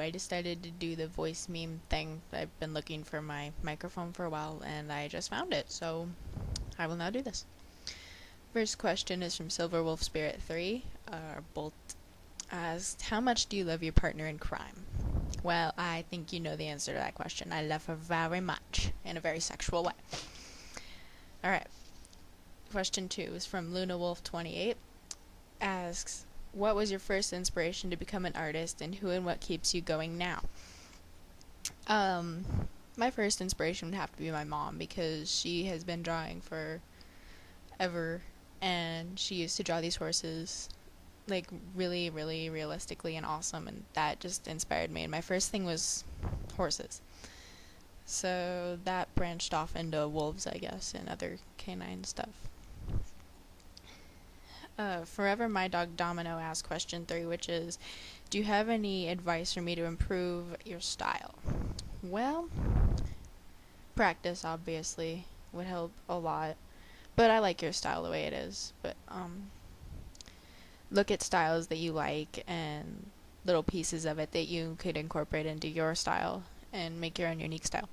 I decided to do the voice meme thing. I've been looking for my microphone for a while and I just found it, so I will now do this. First question is from Silver Wolf Spirit 3. Bolt asked, how much do you love your partner in crime? Well, I think you know the answer to that question. I love her very much, in a very sexual way. Alright. Question 2 is from Luna Wolf 28. Asks, what was your first inspiration to become an artist, and who and what keeps you going now? My first inspiration would have to be my mom, because she has been drawing for ever, and she used to draw these horses like really, really realistically and awesome, and that just inspired me. And my first thing was horses. So that branched off into wolves, I guess, and other canine stuff. Forever My Dog Domino asked question 3, which is, do you have any advice for me to improve your style? Well, practice obviously would help a lot, but I like your style the way it is. But look at styles that you like and little pieces of it that you could incorporate into your style and make your own unique style.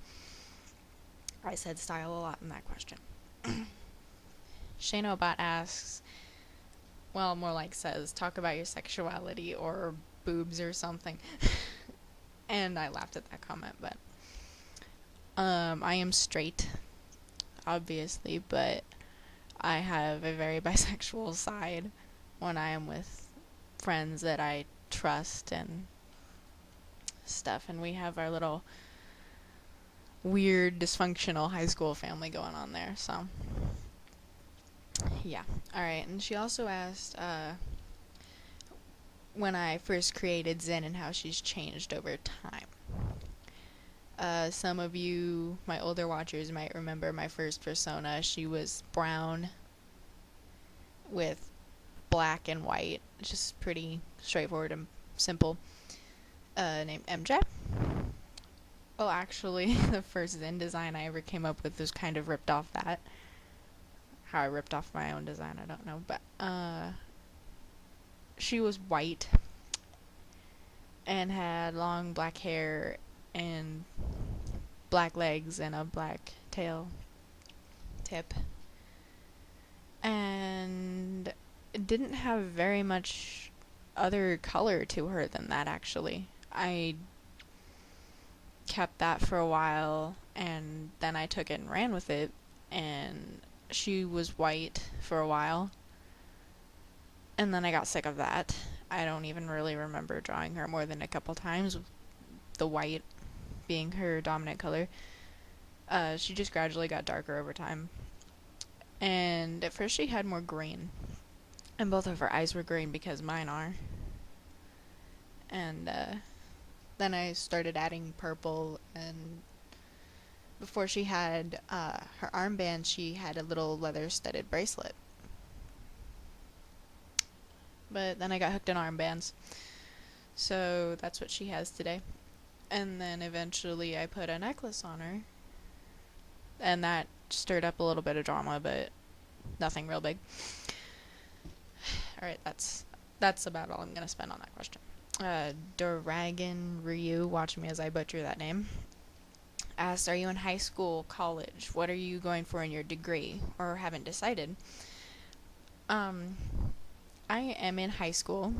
I said style a lot in that question. Shanobot asks, well, more like says, talk about your sexuality or boobs or something. And I laughed at that comment, but I am straight, obviously, but I have a very bisexual side when I am with friends that I trust and stuff, and we have our little weird dysfunctional high school family going on there, so yeah. Alright, and she also asked when I first created Zen and how she's changed over time. Some of you, my older watchers, might remember my first persona. She was brown with black and white, just pretty straightforward and simple, named MJ. Well, actually, the first Zen design I ever came up with was kind of ripped off that. How I ripped off my own design, I don't know, but she was white and had long black hair and black legs and a black tail tip, and it didn't have very much other color to her than that. Actually, I kept that for a while, and then I took it and ran with it, and she was white for a while, and then I got sick of that. I don't even really remember drawing her more than a couple times, the white being her dominant color. She just gradually got darker over time, and at first she had more green, and both of her eyes were green because mine are, and then I started adding purple, and before she had her armband, she had a little leather studded bracelet. But then I got hooked on armbands, so that's what she has today. And then eventually I put a necklace on her, and that stirred up a little bit of drama, but nothing real big. Alright, that's about all I'm going to spend on that question. Dragon Ryu, watch me as I butcher that name, asked, are you in high school, college? What are you going for in your degree, or haven't decided? I am in high school.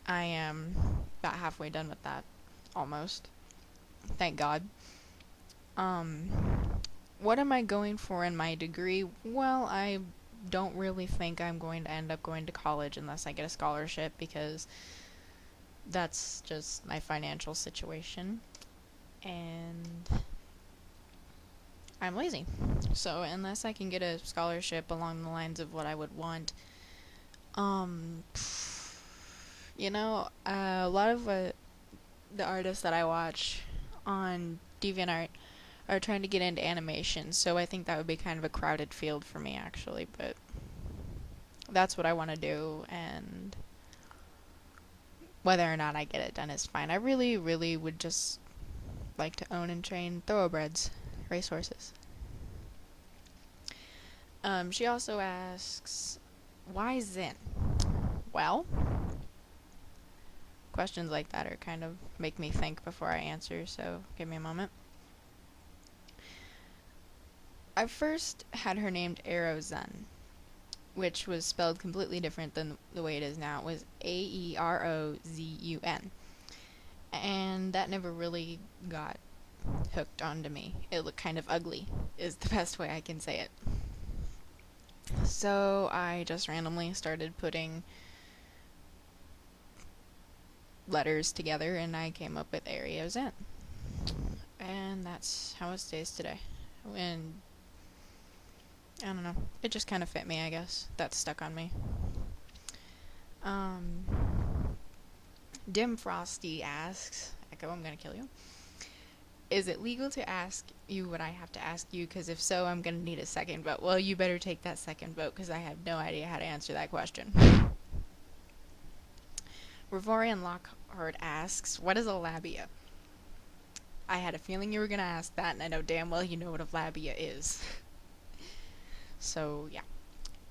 I am about halfway done with that, almost. Thank God. What am I going for in my degree? Well, I don't really think I'm going to end up going to college unless I get a scholarship, because that's just my financial situation, and I'm lazy. So unless I can get a scholarship along the lines of what I would want, you know, a lot of the artists that I watch on DeviantArt are trying to get into animation, so I think that would be kind of a crowded field for me, actually, but that's what I want to do, and whether or not I get it done is fine. I really, really would just like to own and train thoroughbreds, racehorses. She also asks, why Zen? Well, questions like that are kind of make me think before I answer, so give me a moment. I first had her named Aerozun, which was spelled completely different than the way it is now. It was Aerozun. And that never really got hooked onto me. It looked kind of ugly, is the best way I can say it. So I just randomly started putting letters together and I came up with Aerozun. And that's how it stays today. And I don't know. It just kind of fit me, I guess. That stuck on me. Dim Frosty asks, Echo, I'm gonna kill you. Is it legal to ask you what I have to ask you? Because if so, I'm gonna need a second vote. Well, you better take that second vote because I have no idea how to answer that question. Rawrawrar Lockhart asks, what is a labia? I had a feeling you were gonna ask that, and I know damn well you know what a labia is. So, yeah.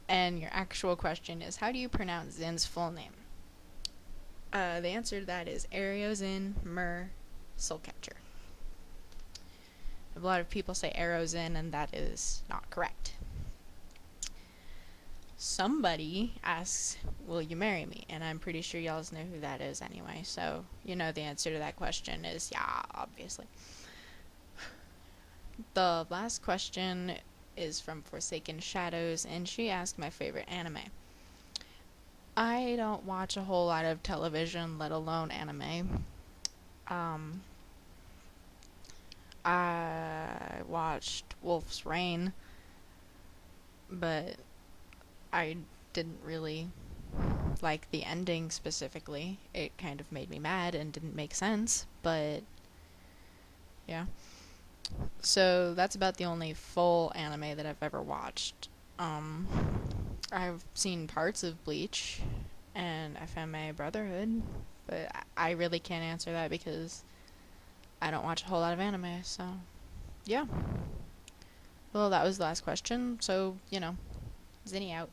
And your actual question is, how do you pronounce ZYN'S full name? The answer to that is Aerozun Soulcatcher. A lot of people say Aerozun, and that is not correct. Somebody asks, will you marry me? And I'm pretty sure y'all know who that is anyway, so you know the answer to that question is yeah, obviously. The last question is from Forsaken Shadows, and she asked my favorite anime. I don't watch a whole lot of television, let alone anime. I watched Wolf's Rain, but I didn't really like the ending specifically. It kind of made me mad and didn't make sense, but yeah. So that's about the only full anime that I've ever watched. I've seen parts of Bleach and FMA Brotherhood, but I really can't answer that because I don't watch a whole lot of anime, so yeah. Well, that was the last question, so, you know, Zinny out.